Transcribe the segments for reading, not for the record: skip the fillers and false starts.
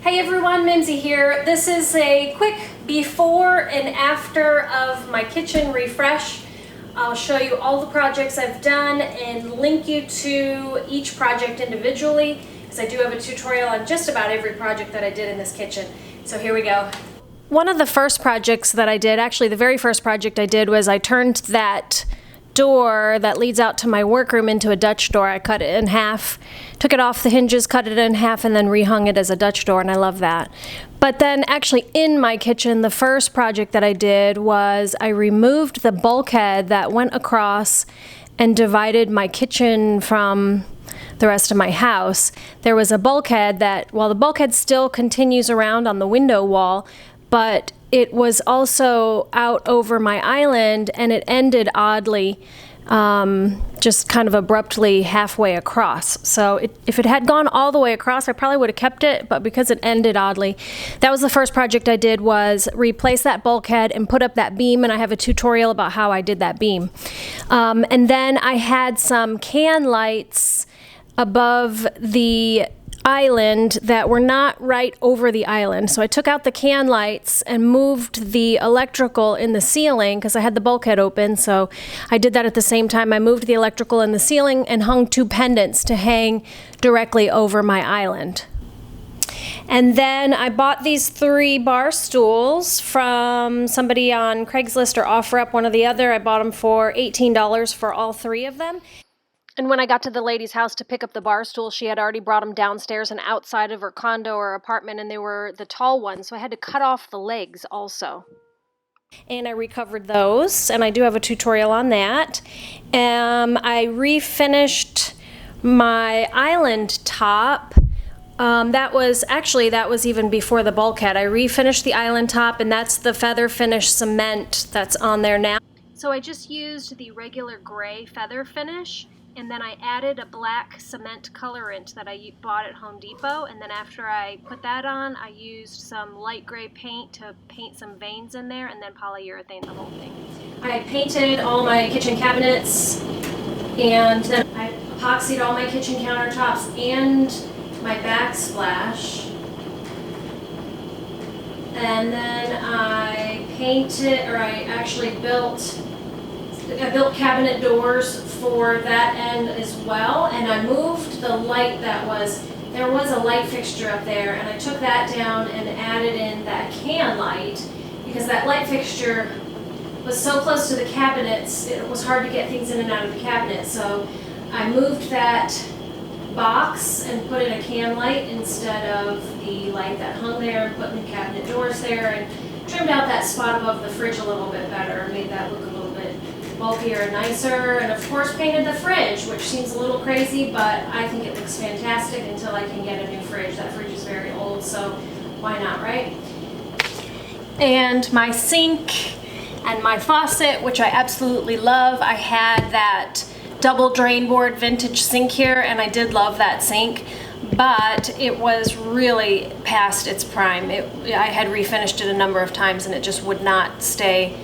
Hey everyone, Mimsy here. This is a quick before and after of my kitchen refresh. I'll show you all the projects I've done and link you to each project individually, because I do have a tutorial on just about every project that I did in this kitchen. So here we go. One of the first projects that I did, actually the very first project I did, was I turned that door that leads out to my workroom into a Dutch door. I cut it in half, took it off the hinges, cut it in half, and then rehung it as a Dutch door, and I love that. But then actually in my kitchen, the first project that I did was I removed the bulkhead that went across and divided my kitchen from the rest of my house. There was a bulkhead that, well, the bulkhead still continues around on the window wall, but it was also out over my island, and it ended oddly, just kind of abruptly halfway across. So if it had gone all the way across, I probably would have kept it, but because it ended oddly, that was the first project I did, was replace that bulkhead and put up that beam, and I have a tutorial about how I did that beam. And then I had some can lights above the island that were not right over the island. So I took out the can lights and moved the electrical in the ceiling because I had the bulkhead open. So I did that at the same time. I moved the electrical in the ceiling and hung two pendants to hang directly over my island. And then I bought these 3 bar stools from somebody on Craigslist or OfferUp, one or the other. I bought them for $18 for all 3 of them. And when I got to the lady's house to pick up the bar stool, she had already brought them downstairs and outside of her condo or apartment, and they were the tall ones, so I had to cut off the legs also. And I recovered those, and I do have a tutorial on that. I refinished my island top. That was even before the bulkhead. I refinished the island top, and that's the feather finish cement that's on there now. So I just used the regular gray feather finish, and then I added a black cement colorant that I bought at Home Depot, and then after I put that on, I used some light gray paint to paint some veins in there, and then polyurethane the whole thing. I painted all my kitchen cabinets, and then I epoxied all my kitchen countertops and my backsplash. And then I built cabinet doors for that end as well, and I moved the light there was a light fixture up there, and I took that down and added in that can light because that light fixture was so close to the cabinets, it was hard to get things in and out of the cabinet. So I moved that box and put in a can light instead of the light that hung there, and put new cabinet doors there, and trimmed out that spot above the fridge a little bit better, made that look a little bit bulkier and nicer, and of course painted the fridge, which seems a little crazy, but I think it looks fantastic until I can get a new fridge. That fridge is very old, so why not, right? And my sink and my faucet, which I absolutely love. I had that double drain board vintage sink here, and I did love that sink, but it was really past its prime. I had refinished it a number of times and it just would not stay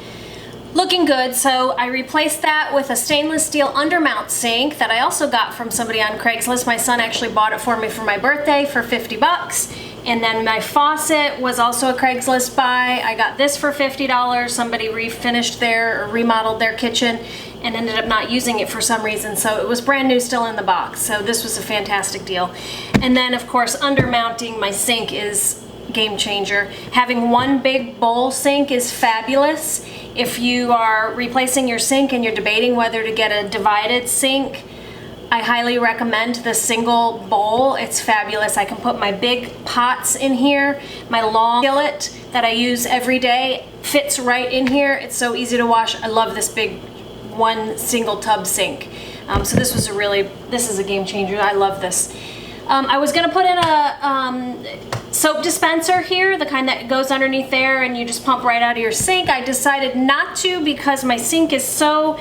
looking good, so I replaced that with a stainless steel undermount sink that I also got from somebody on Craigslist. My son actually bought it for me for my birthday for 50 bucks. And then my faucet was also a Craigslist buy. I got this for $50. Somebody refinished or remodeled their kitchen and ended up not using it for some reason, so it was brand new still in the box. So this was a fantastic deal. And then of course undermounting my sink is game changer. Having one big bowl sink is fabulous. If you are replacing your sink and you're debating whether to get a divided sink, I highly recommend the single bowl. It's fabulous. I can put my big pots in here. My long skillet that I use every day fits right in here. It's so easy to wash. I love this big one single tub sink. So this is a game changer. I love this. I was gonna put in a soap dispenser here, the kind that goes underneath there and you just pump right out of your sink. I decided not to because my sink is so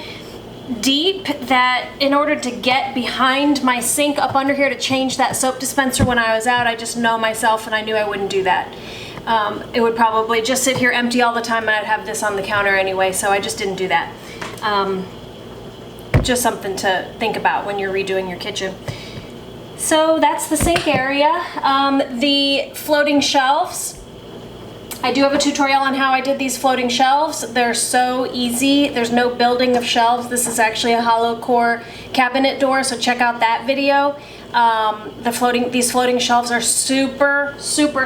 deep that in order to get behind my sink up under here to change that soap dispenser when I was out, I just know myself and I knew I wouldn't do that. It would probably just sit here empty all the time and I'd have this on the counter anyway, so I just didn't do that. Just something to think about when you're redoing your kitchen. So that's the sink area. The floating shelves. I do have a tutorial on how I did these floating shelves. They're so easy. There's no building of shelves. This is actually a hollow core cabinet door, so check out that video. These floating shelves are super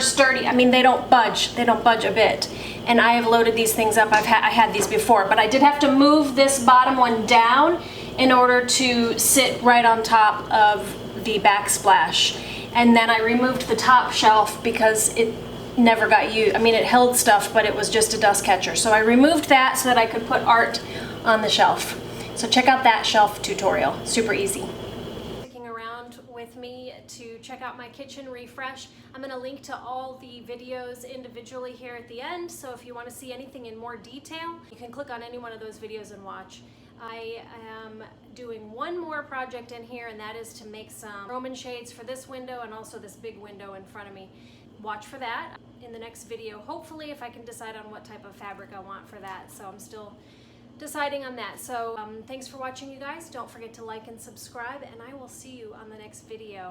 sturdy. I mean, they don't budge. They don't budge a bit. And I have loaded these things up. I had these before, but I did have to move this bottom one down in order to sit right on top of the backsplash. And then I removed the top shelf because it never got used. I mean, it held stuff, but it was just a dust catcher. So I removed that so that I could put art on the shelf. So check out that shelf tutorial. Super easy. Sticking around with me to check out my kitchen refresh. I'm going to link to all the videos individually here at the end. So if you want to see anything in more detail, you can click on any one of those videos and watch. I am doing one more project in here, and that is to make some Roman shades for this window and also this big window in front of me. Watch for that in the next video, hopefully, if I can decide on what type of fabric I want for that. So I'm still deciding on that. So thanks for watching, you guys. Don't forget to like and subscribe, and I will see you on the next video.